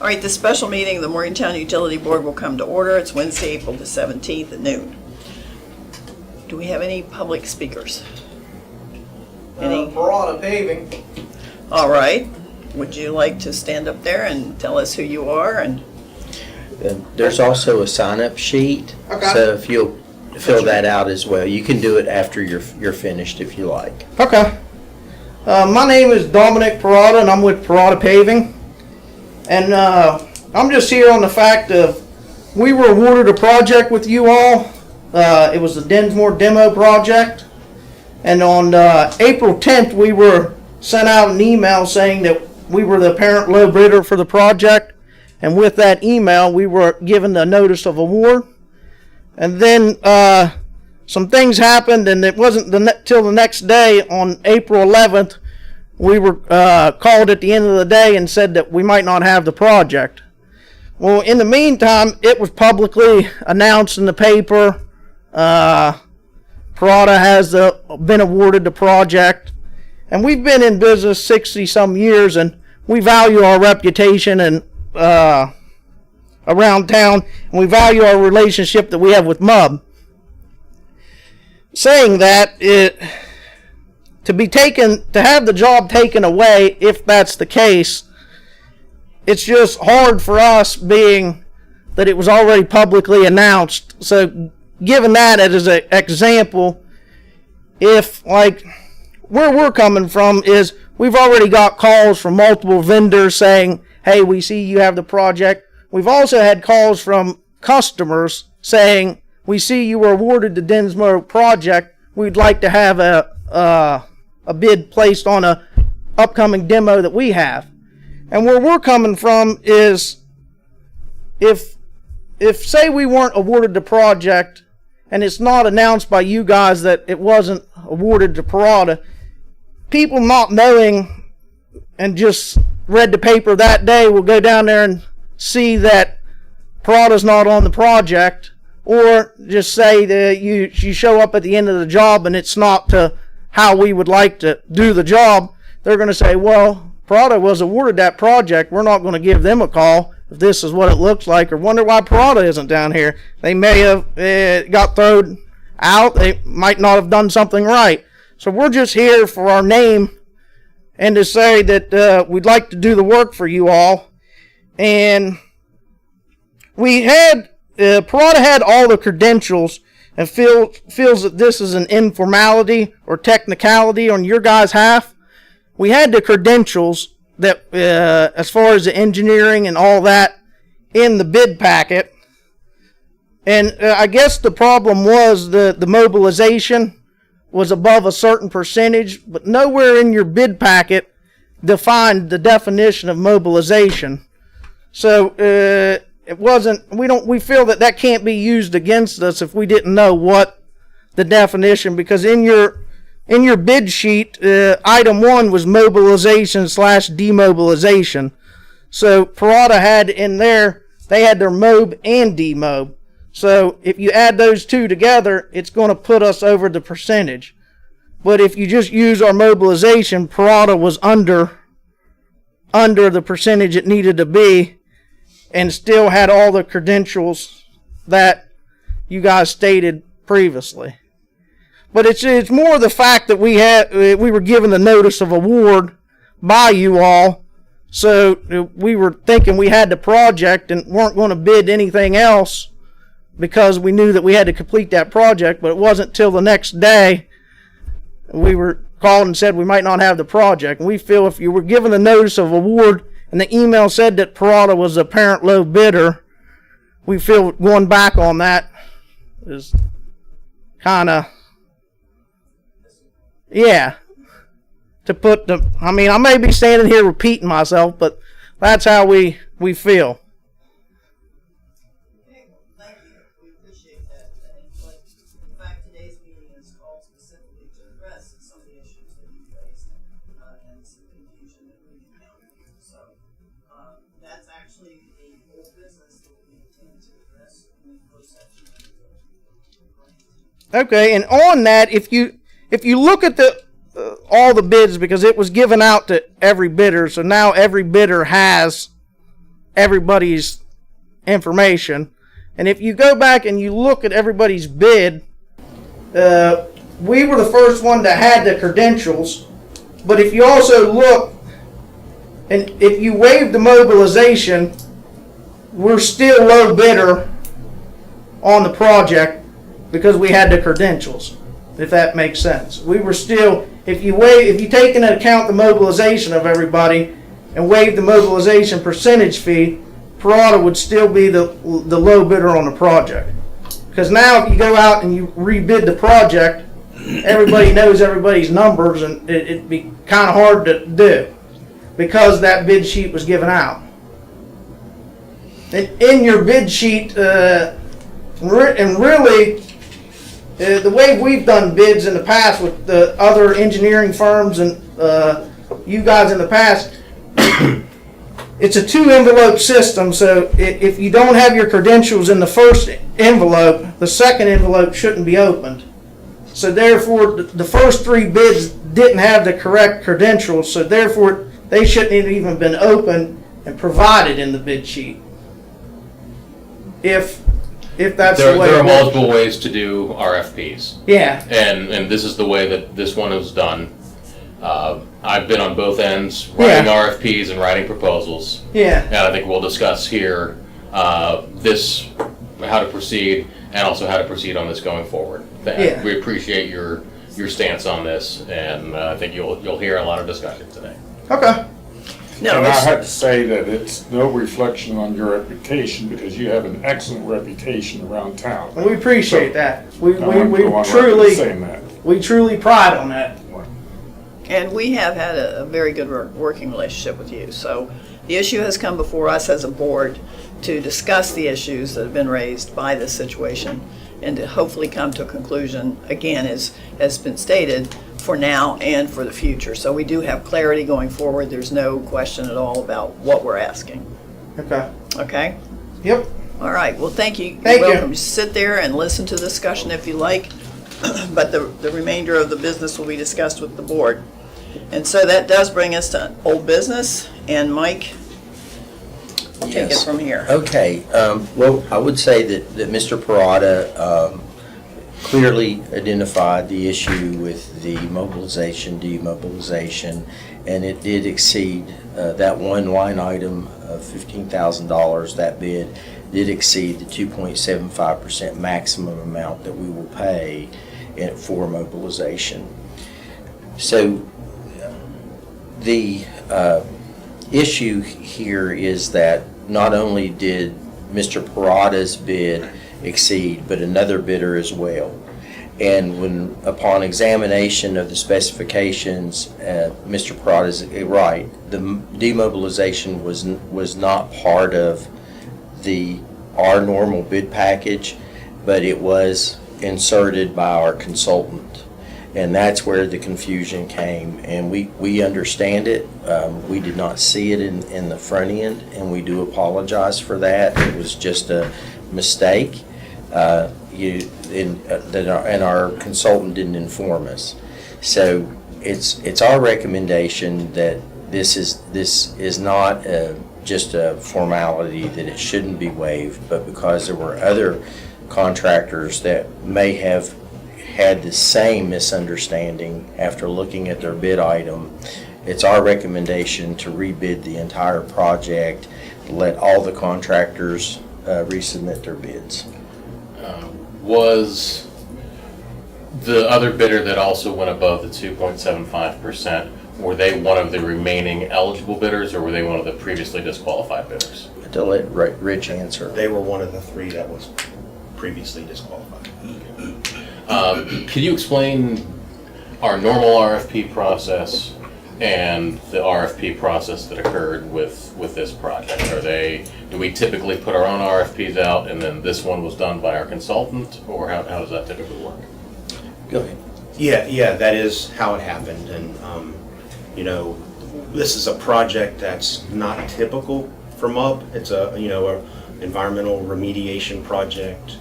All right, the special meeting of the Morgantown Utility Board will come to order. It's Wednesday, April the 17th at noon. Do we have any public speakers? Any? Parada Paving. All right. Would you like to stand up there and tell us who you are? And there's also a sign-up sheet, Okay. so if you'll fill that out as well. You can do it after you're finished if you like. Okay. My name is Dominic Parada, and I'm with Parada Paving. And I'm just here on the fact of we were awarded a project with you all. It was the Dinsmore demo project. And on April 10th, we were sent out an email saying that we were the apparent low bidder for the project. And with that email, we were given the notice of award. And then some things happened, and it wasn't till the next day on April 11th, we were called at the end of the day and said that we might not have the project. Well, in the meantime, it was publicly announced in the paper. Parada has been awarded the project, and we've been in business 60-some years, and we value our reputation and around town, and we value our relationship that we have with MUB. Saying that, to have the job taken away, if that's the case, it's just hard for us, being that it was already publicly announced. So given that as an example, if like where we're coming from is we've already got calls from multiple vendors saying, hey, we see you have the project. We've also had calls from customers saying, we see you were awarded the Dinsmore project. We'd like to have a bid placed on a upcoming demo that we have. And where we're coming from is if say we weren't awarded the project and it's not announced by you guys that it wasn't awarded to Parada, people not knowing and just read the paper that day will go down there and see that Parada's not on the project, or just say that you show up at the end of the job and it's not to how we would like to do the job. They're going to say, well, Parada was awarded that project. We're not going to give them a call if this is what it looks like, or wonder why Parada isn't down here. They may have got thrown out. They might not have done something right. So we're just here for our name and to say that we'd like to do the work for you all. And we had, Parada had all the credentials and feels that this is an informality or technicality on your guys' half. We had the credentials that, as far as the engineering and all that, in the bid packet. And I guess the problem was the mobilization was above a certain percentage, but nowhere in your bid packet defined the definition of mobilization. So it wasn't. We feel that can't be used against us if we didn't know what the definition, because in your bid sheet, item 1 was mobilization / demobilization. So Parada had in there, they had their MUB and demob. So if you add those two together, it's going to put us over the percentage. But if you just use our mobilization, Parada was under the percentage it needed to be, and still had all the credentials that you guys stated previously. But it's more the fact that we were given the notice of award by you all, so we were thinking we had the project and weren't going to bid anything else because we knew that we had to complete that project. But it wasn't till the next day we were called and said we might not have the project. And we feel if you were given the notice of award and the email said that Parada was the apparent low bidder, we feel going back on that is kind of, yeah, to put the, I mean, I may be standing here repeating myself, but that's how we feel. Okay, well, thank you. We appreciate that input. In fact, today's meeting is called specifically to address some of the issues that you faced and some confusion that we encountered here. So that's actually a whole business that we intend to address in the first section of the grant. Okay, and on that, if you look at the all the bids, because it was given out to every bidder, so now every bidder has everybody's information. And if you go back and you look at everybody's bid, we were the first one that had the credentials. But if you also look, and if you waive the mobilization, we're still low bidder on the project because we had the credentials, if that makes sense. We were still, if you take into account the mobilization of everybody and waive the mobilization percentage fee, Parada would still be the low bidder on the project. Because now if you go out and you rebid the project, everybody knows everybody's numbers, and it'd be kind of hard to do because that bid sheet was given out. And in your bid sheet, and really, the way we've done bids in the past with the other engineering firms and you guys in the past, it's a 2-envelope system, so if you don't have your credentials in the first envelope, the second envelope shouldn't be opened. So therefore, the first 3 bids didn't have the correct credentials, so therefore they shouldn't have even been opened and provided in the bid sheet. If that's the way there are it works. multiple ways to do RFPs. Yeah. And this is the way that this one is done. I've been on both ends, writing RFPs and writing proposals. Yeah. And I think we'll discuss here how to proceed, and also how to proceed on this going forward. Yeah. We appreciate your stance on this, and I think you'll hear a lot of discussion today. Okay. No, And I it's- have to say that it's no reflection on your reputation, because you have an excellent reputation around town. And we appreciate that. We I want to go on record truly saying that. we truly pride on that. And we have had a very good working relationship with you. So the issue has come before us as a board to discuss the issues that have been raised by this situation and to hopefully come to a conclusion, again, as has been stated, for now and for the future. So we do have clarity going forward. There's no question at all about what we're asking. Okay. Okay? Yep. All right. Well, thank you. Thank You're you. welcome. Sit there and listen to the discussion if you like. But the remainder of the business will be discussed with the board. And so that does bring us to old business. And Mike, take it Yes. from here. Okay, well, I would say that Mr. Parada clearly identified the issue with the mobilization, demobilization, and it did exceed that one line item of $15,000. That bid did exceed the 2.75% maximum amount that we will pay for mobilization. So the issue here is that not only did Mr. Parada's bid exceed, but another bidder as well. And when, upon examination of the specifications, Mr. Parada's right, the demobilization was not part of our normal bid package, but it was inserted by our consultant. And that's where the confusion came, and we understand it. We did not see it in the front end, and we do apologize for that. It was just a mistake. And our consultant didn't inform us. So it's our recommendation that this is not just a formality, that it shouldn't be waived, but because there were other contractors that may have had the same misunderstanding after looking at their bid item, it's our recommendation to rebid the entire project, let all the contractors resubmit their bids. Was the other bidder that also went above the 2.75%, were they one of the remaining eligible bidders, or were they one of the previously disqualified bidders? To let Rich answer. They were one of the 3 that was previously disqualified. Can you explain our normal RFP process and the RFP process that occurred with this project? Do we typically put our own RFPs out, and then this one was done by our consultant, or how does that typically work? Go ahead. Yeah, that is how it happened. And, this is a project that's not typical for MUB. It's a environmental remediation project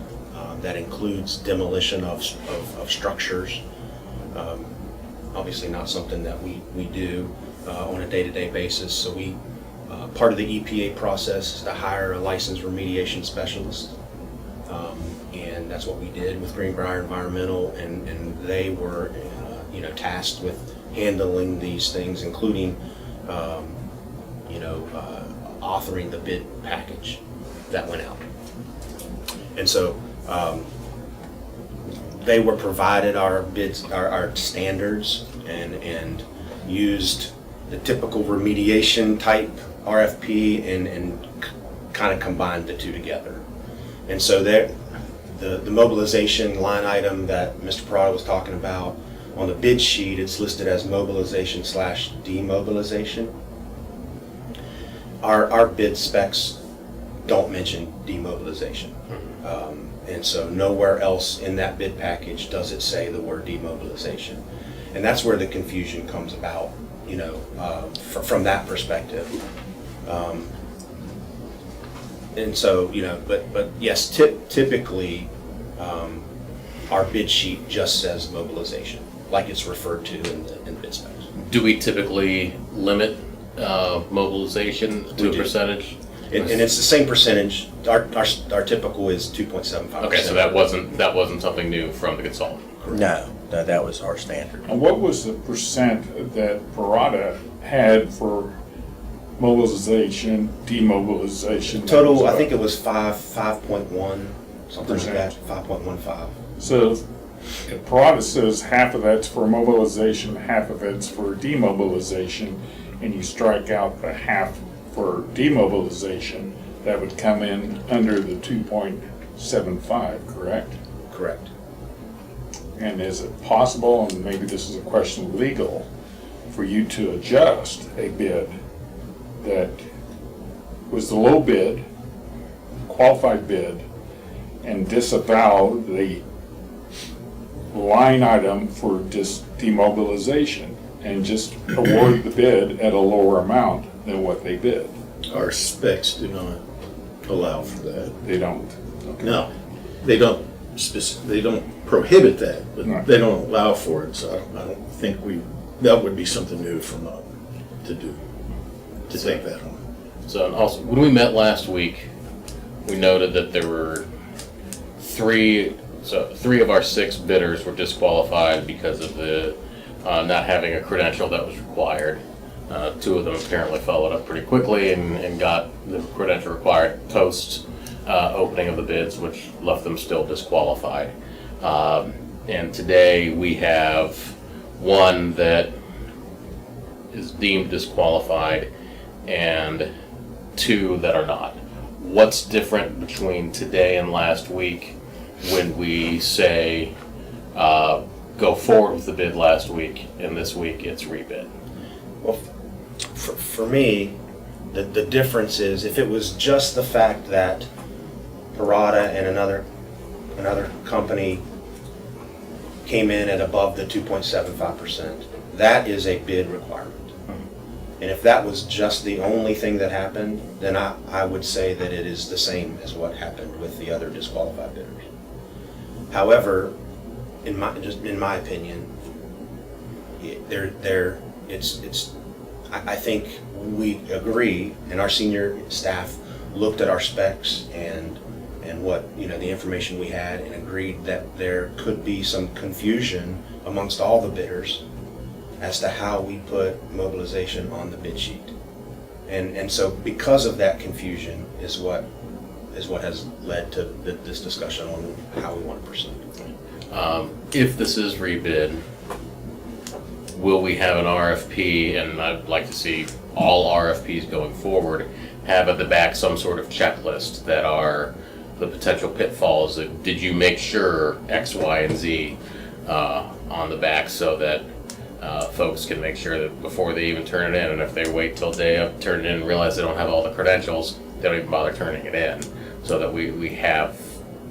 that includes demolition of structures. Obviously not something that we do on a day-to-day basis. So we Part of the EPA process is to hire a licensed remediation specialist. And that's what we did with Greenbrier Environmental, and they were, tasked with handling these things, including, authoring the bid package that went out. And so they were provided our bids, our standards, and used the typical remediation type RFP and kind of combined the two together. And so the mobilization line item that Mr. Parada was talking about, on the bid sheet, it's listed as mobilization / demobilization. Our bid specs don't mention demobilization. And so nowhere else in that bid package does it say the word demobilization. And that's where the confusion comes about, from that perspective. And so, but yes, typically, our bid sheet just says mobilization, like it's referred to in the bid specs. Do we typically limit mobilization to a percentage? And it's the same percentage. Our typical is 2.75%. Okay, so that wasn't something new from the consultant. No, that was our standard. And what was the percent that Parada had for mobilization, demobilization? Total, I think it was 5.1, something like that, 5.15. So if Parada says half of that's for mobilization, half of it's for demobilization, and you strike out the half for demobilization, that would come in under the 2.75, correct? Correct. And is it possible, and maybe this is a question of legal, for you to adjust a bid that was the low bid, qualified bid, and disavow the line item for demobilization and just award the bid at a lower amount than what they bid? Our specs do not allow for that. They don't. Okay. No, they don't they don't prohibit that, but Right. they don't allow for it, so I don't think that would be something new for MUB to do, to take that on. So, and also, when we met last week, we noted that there were three of our 6 bidders were disqualified because of the not having a credential that was required. 2 of them apparently followed up pretty quickly and got the credential required post opening of the bids, which left them still disqualified. And today we have 1 that is deemed disqualified and 2 that are not. What's different between today and last week when we say go forward with the bid last week and this week it's rebid? Well, for me, the difference is if it was just the fact that Parada and another company came in at above the 2.75%, that is a bid requirement. And if that was just the only thing that happened, then I would say that it is the same as what happened with the other disqualified bidders. However, in my opinion, I think we agree, and our senior staff looked at our specs and what, the information we had, and agreed that there could be some confusion amongst all the bidders as to how we put mobilization on the bid sheet. And so because of that confusion is what has led to this discussion on how we want to proceed. If this is rebid, will we have an RFP, and I'd like to see all RFPs going forward have at the back some sort of checklist that are the potential pitfalls? Did you make sure X, Y, and Z on the back so that folks can make sure that before they even turn it in, and if they wait till day of, turn it in and realize they don't have all the credentials, they don't even bother turning it in, so that we have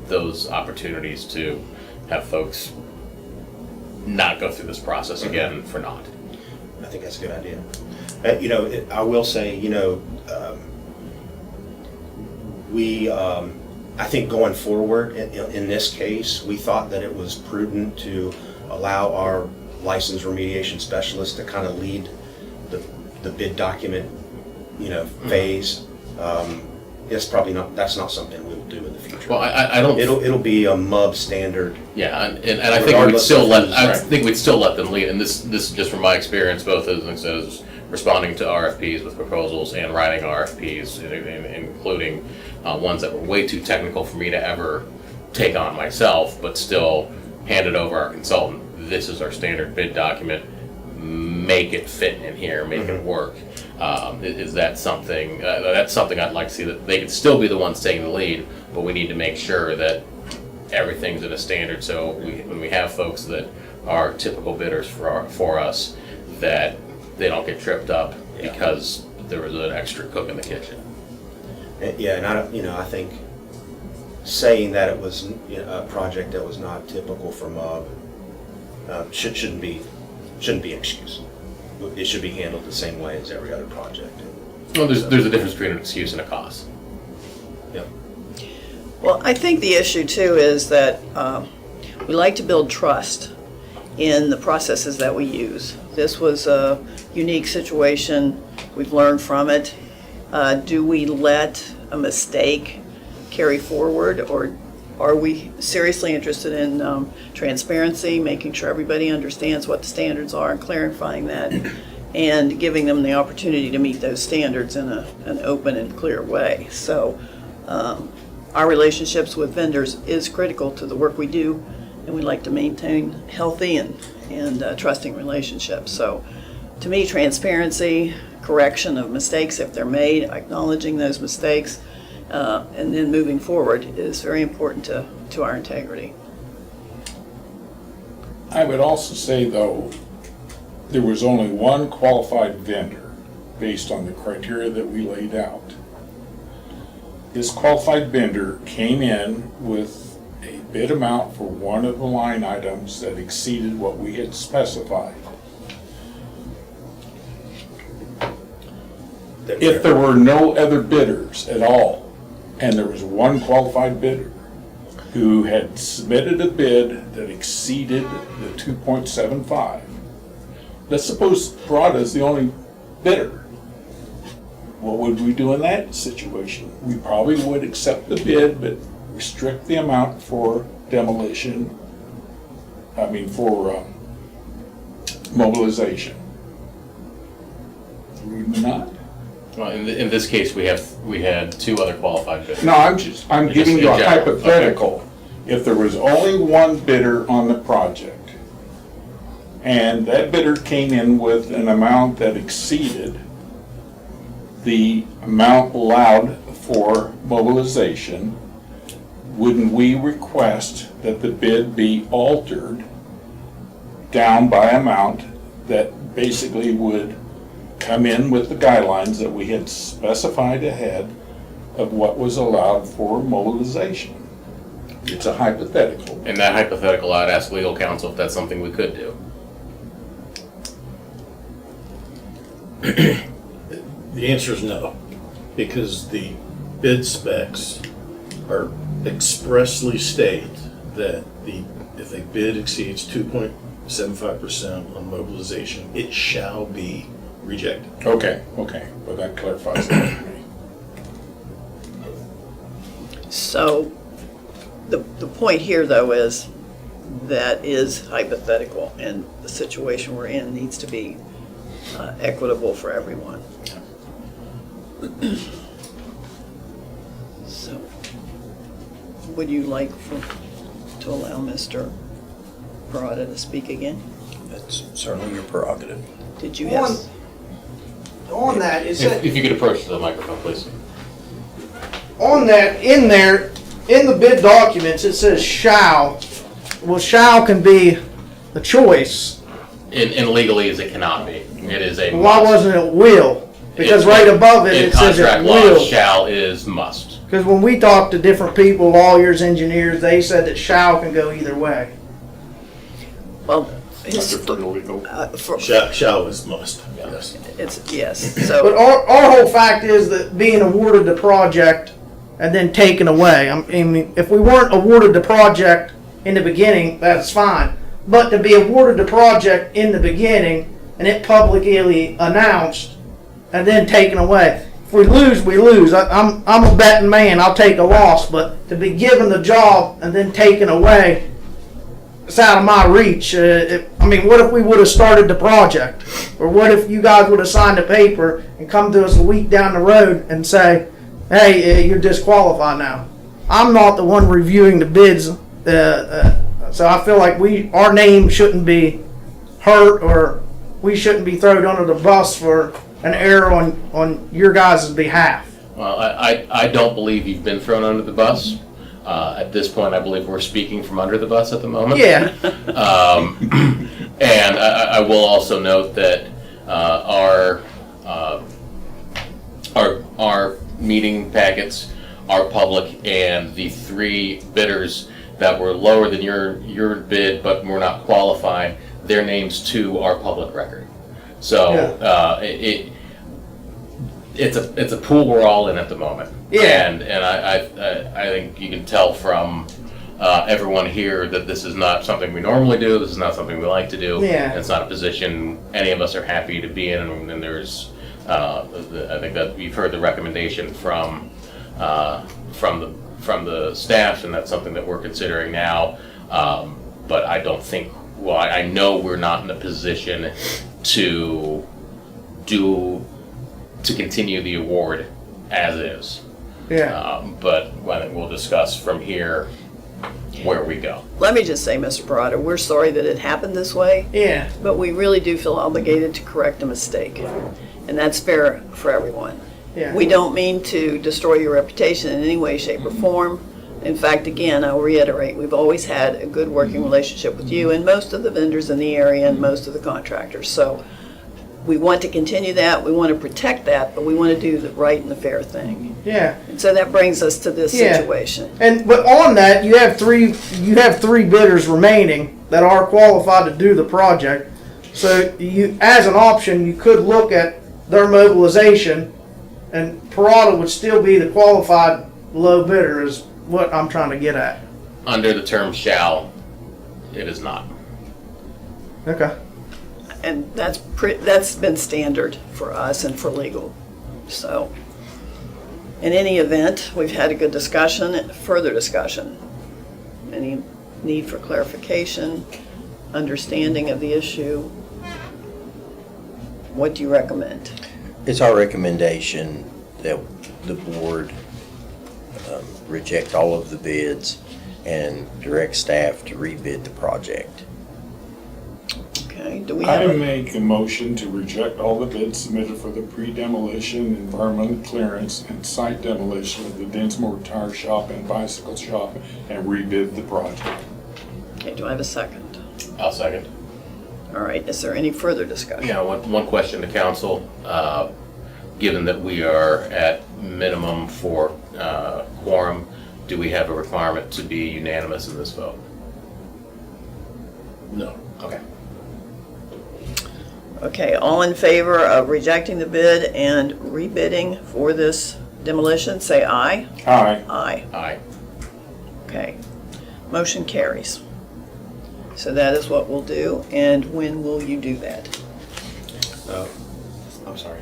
those opportunities to have folks not go through this process again for naught. I think that's a good idea. I will say, I think going forward in this case, we thought that it was prudent to allow our licensed remediation specialist to kind of lead the bid document phase. It's probably not. That's not something we'll do in the future. Well, I don't. It'll be a MUB standard. Yeah, and I think we'd Regardless still of let. who's I right. think we'd still let them lead. And this is just from my experience, both as like I said, as responding to RFPs with proposals and writing RFPs, including ones that were way too technical for me to ever take on myself, but still handed over our consultant. This is our standard bid document. Make it fit in here. Make it work. Is that something? That's something I'd like to see, that they could still be the ones taking the lead, but we need to make sure that everything's at a standard. So when we have folks that are typical bidders for us, that they don't get tripped up because there was an extra cook in the kitchen. Yeah, and I think saying that it was a project that was not typical for MUB shouldn't be an excuse. It should be handled the same way as every other project. Well, there's a difference between an excuse and a cause. Yep. Well, I think the issue too is that we like to build trust in the processes that we use. This was a unique situation. We've learned from it. Do we let a mistake carry forward, or are we seriously interested in transparency, making sure everybody understands what the standards are and clarifying that, and giving them the opportunity to meet those standards in an open and clear way? So our relationships with vendors is critical to the work we do, and we like to maintain healthy and trusting relationships. So to me, transparency, correction of mistakes if they're made, acknowledging those mistakes, and then moving forward is very important to our integrity. I would also say, though, there was only one qualified vendor based on the criteria that we laid out. This qualified vendor came in with a bid amount for one of the line items that exceeded what we had specified. If there were no other bidders at all, and there was one qualified bidder who had submitted a bid that exceeded the 2.75, let's suppose Parada is the only bidder. What would we do in that situation? We probably would accept the bid, but restrict the amount for demolition, for mobilization. Would we not? Well, in this case, we had two other qualified bidders. No, I'm giving you a in general. hypothetical. If there was only one bidder on the project, and that bidder came in with an amount that exceeded the amount allowed for mobilization, wouldn't we request that the bid be altered down by amount that basically would come in with the guidelines that we had specified ahead of what was allowed for mobilization? It's a hypothetical. In that hypothetical, I'd ask legal counsel if that's something we could do. The answer is no, because the bid specs are expressly state that if a bid exceeds 2.75% on mobilization, it shall be rejected. Okay, well that clarifies that for me. So the point here, though, is that is hypothetical, and the situation we're in needs to be equitable for everyone. So, would you like to allow Mr. Parada to speak again? That's certainly your prerogative. Did you have? On that, it said, If you could approach the microphone, please. on that, in there, in the bid documents, it says shall. Well, shall can be a choice. In legalese, it cannot be. It is a Why must. wasn't it will? Because right above it, it says it In contract will. law, shall is must. Because when we talked to different people, lawyers, engineers, they said that shall can go either way. Well, I defer to legal. Shall is must, yes. it's yes. But So our whole fact is that being awarded the project and then taken away. I mean, if we weren't awarded the project in the beginning, that's fine. But to be awarded the project in the beginning and it publicly announced and then taken away, if we lose, we lose. I'm a betting man. I'll take a loss, but to be given the job and then taken away, it's out of my reach. I mean, what if we would have started the project, or what if you guys would have signed a paper and come to us a week down the road and say, "Hey, you're disqualified now." I'm not the one reviewing the bids, so I feel like our name shouldn't be hurt, or we shouldn't be thrown under the bus for an error on your guys' behalf. Well, I don't believe you've been thrown under the bus. At this point, I believe we're speaking from under the bus at the moment. Yeah. And I will also note that our meeting packets are public, and the 3 bidders that were lower than your bid but were not qualified, their names too are public record. So it's a pool we're all in at the moment. Yeah. And I think you can tell from everyone here that this is not something we normally do. This is not something we like to do. Yeah. It's not a position any of us are happy to be in. And there's I think that you've heard the recommendation from the staff, and that's something that we're considering now. But I don't think. Well, I know we're not in a position to continue the award as is. Yeah. But I think we'll discuss from here where we go. Let me just say, Mr. Parada, we're sorry that it happened this way, Yeah. but we really do feel obligated to correct a mistake. And that's fair for everyone. Yeah. We don't mean to destroy your reputation in any way, shape, or form. In fact, again, I'll reiterate, we've always had a good working relationship with you and most of the vendors in the area and most of the contractors. So we want to continue that, we want to protect that, but we want to do the right and the fair thing. Yeah. And so that brings us to this Yeah. situation. But on that, you have three bidders remaining that are qualified to do the project. So you, as an option, you could look at their mobilization, and Parada would still be the qualified low bidder, is what I'm trying to get at. Under the term shall, it is not. Okay. And that's been standard for us and for legal. So, in any event, we've had a good discussion, further discussion. Any need for clarification, understanding of the issue? What do you recommend? It's our recommendation that the board reject all of the bids and direct staff to rebid the project. Okay, do we I have make a motion to reject all the bids submitted for the pre-demolition, environmental clearance, and site demolition of the Dinsmore Tire Shop and Bicycle Shop and rebid the project. Okay, do I have a second? I'll second. All right, is there any further discussion? Yeah, one question to council. Given that we are at minimum for quorum, do we have a requirement to be unanimous in this vote? No. Okay. Okay, all in favor of rejecting the bid and rebidding for this demolition, say aye. Aye. Aye. Aye. Okay, motion carries. So that is what we'll do, and when will you do that? I'm sorry.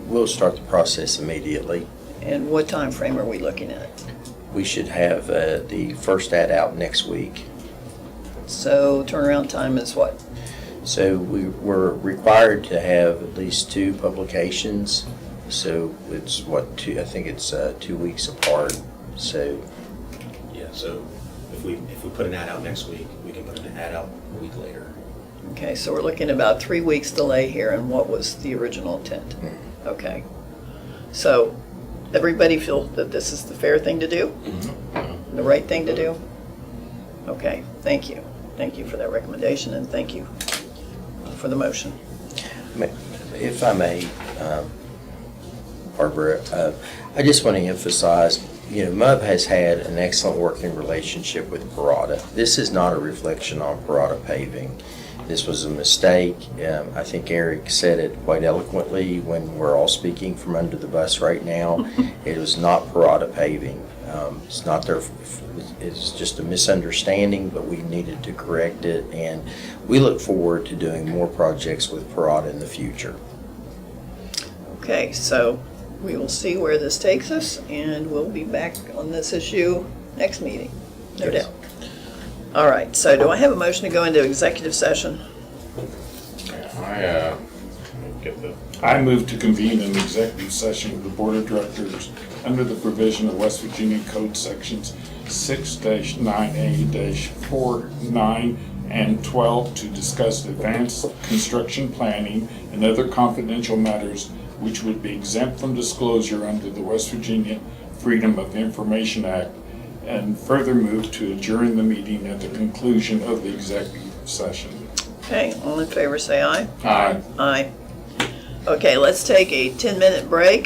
We'll start the process immediately. And what time frame are we looking at? We should have the first ad out next week. So turnaround time is what? So we're required to have at least 2 publications. So it's I think it's 2 weeks apart. So Yeah, so if we put an ad out next week, we can put an ad out a week later. Okay, so we're looking at about 3 weeks delay here, and what was the original intent? Okay, so everybody feel that this is the fair thing to do? The right thing to do? Okay, thank you. Thank you for that recommendation, and thank you for the motion. if I may, Barbara, I just want to emphasize, MUB has had an excellent working relationship with Parada. This is not a reflection on Parada Paving. This was a mistake. I think Eric said it quite eloquently when we're all speaking from under the bus right now. It was not Parada Paving. It's not their. It's just a misunderstanding, but we needed to correct it, and we look forward to doing more projects with Parada in the future. Okay, so we will see where this takes us, and we'll be back on this issue next meeting, no doubt. All right, so do I have a motion to go into executive session? Let me get the, I move to convene an executive session with the Board of Directors under the provision of West Virginia Code Sections 6-9A-4, 9, and 12 to discuss advanced construction planning and other confidential matters which would be exempt from disclosure under the West Virginia Freedom of Information Act, and further move to adjourn the meeting at the conclusion of the executive session. Okay, all in favor say aye. Aye. Aye. Okay, let's take a 10-minute break